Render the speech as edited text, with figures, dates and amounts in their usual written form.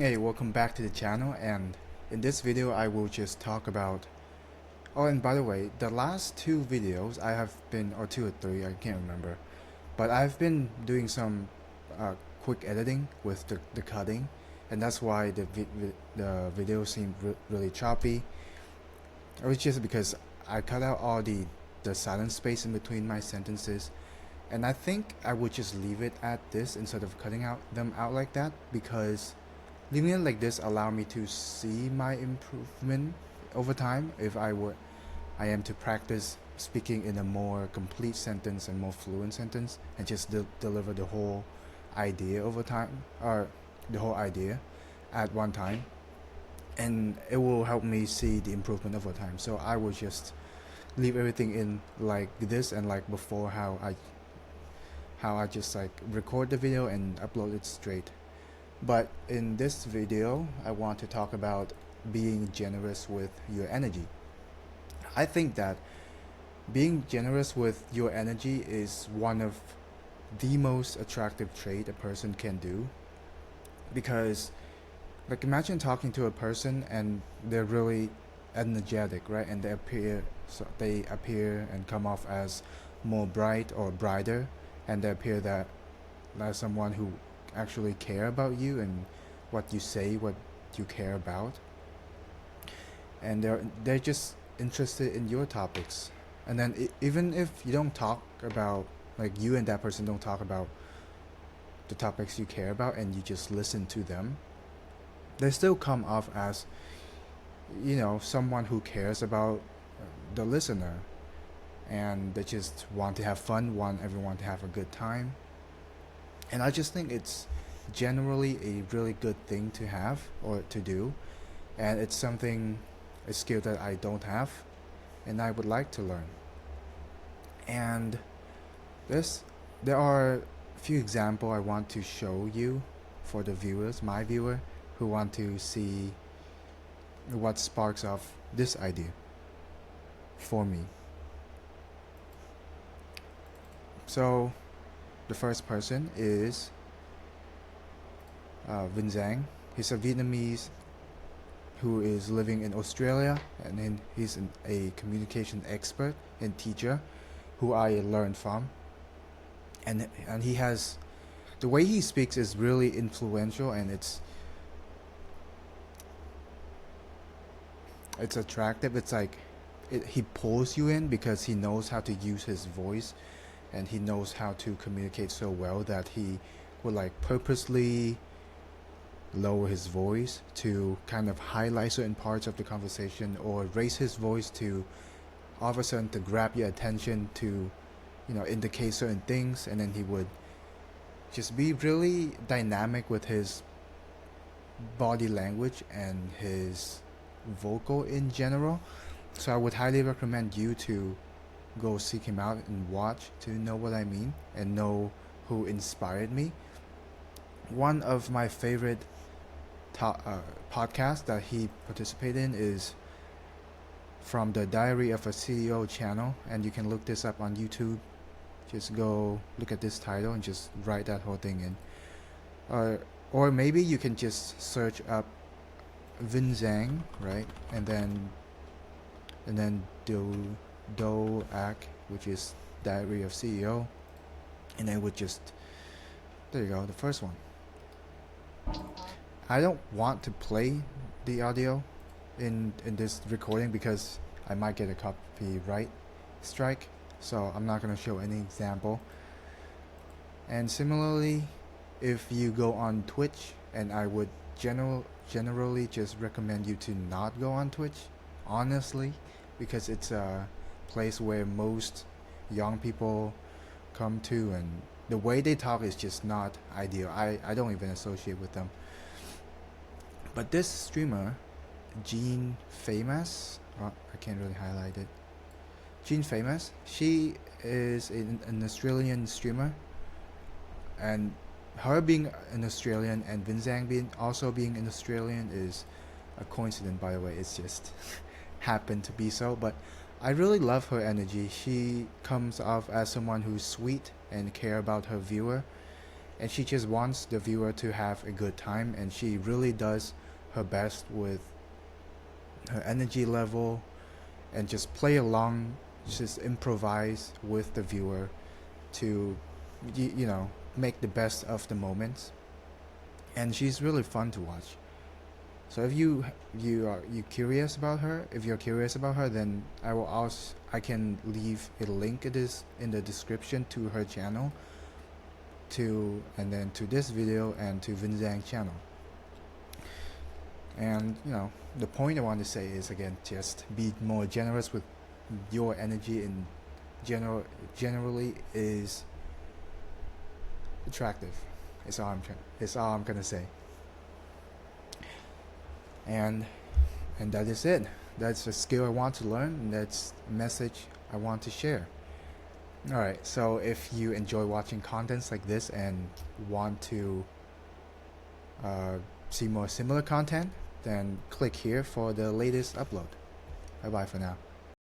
Hey, welcome back to the channel, and in this video I will just talk about and by the way, the last two videos I have been, or two or three, I can't remember, but I've been doing some quick editing with the cutting, and that's why the video seemed really choppy. It was just because I cut out all the silent space in between my sentences, and I think I would just leave it at this instead of cutting them out like that, because leaving it like this allow me to see my improvement over time if I am to practice speaking in a more complete sentence and more fluent sentence, and just deliver the whole idea over time, or the whole idea at one time, and it will help me see the improvement over time. So I will just leave everything in like this, and like before, how I just like record the video and upload it straight. But in this video, I want to talk about being generous with your energy. I think that being generous with your energy is one of the most attractive trait a person can do, because like imagine talking to a person and they're really energetic, right? And they appear and come off as more bright or brighter, and they appear that as someone who actually care about you and what you say, what you care about, and they're just interested in your topics. And then even if you don't talk about, like, you and that person don't talk about the topics you care about, and you just listen to them, they still come off as, someone who cares about the listener, and they just want to have fun, want everyone to have a good time. And I just think it's generally a really good thing to have or to do, and it's a skill that I don't have, and I would like to learn. And this, there are a few examples I want to show you for the viewers, my viewer, who want to see what sparks off this idea for me. So the first person is Vinh Giang. He's a Vietnamese who is living in Australia, and he's a communication expert and teacher who I learned from. And he has, the way he speaks is really influential, and it's attractive. It's like he pulls you in because he knows how to use his voice, and he knows how to communicate so well that he would like purposely lower his voice to kind of highlight certain parts of the conversation, or raise his voice to all of a sudden to grab your attention, to indicate certain things. And then he would just be really dynamic with his body language and his vocal in general. So I would highly recommend you to go seek him out and watch, to know what I mean and know who inspired me. One of my favorite podcasts that he participated in is from the Diary of a CEO channel, and you can look this up on YouTube. Just go look at this title and just write that whole thing in. Or maybe you can just search up Vinh Giang, right? And then Doak, which is Diary of CEO, and then would just, there you go, the first one. I don't want to play the audio in this recording because I might get a copyright strike, so I'm not going to show any example. And similarly, if you go on Twitch, and I would generally just recommend you to not go on Twitch, honestly, because it's a place where most young people come to, and the way they talk is just not ideal. I don't even associate with them. But this streamer, Jean Famous, I can't really highlight it. Jean Famous, she is an Australian streamer, and her being an Australian and Vinh Giang also being an Australian is a coincidence, by the way. It's just happened to be so. But I really love her energy. She comes off as someone who's sweet and care about her viewer, and she just wants the viewer to have a good time, and she really does her best with her energy level and just play along, just improvise with the viewer to make the best of the moments, and she's really fun to watch. So if you curious about her, if you're curious about her, then I can leave a link in the description to her channel, and then to this video and to Vinzang channel. And the point I want to say is, again, just be more generous with your energy in generally is attractive. It's all I'm gonna say. And that is it. That's a skill I want to learn, and that's a message I want to share. Alright, so if you enjoy watching contents like this and want to see more similar content, then click here for the latest upload. Bye bye for now.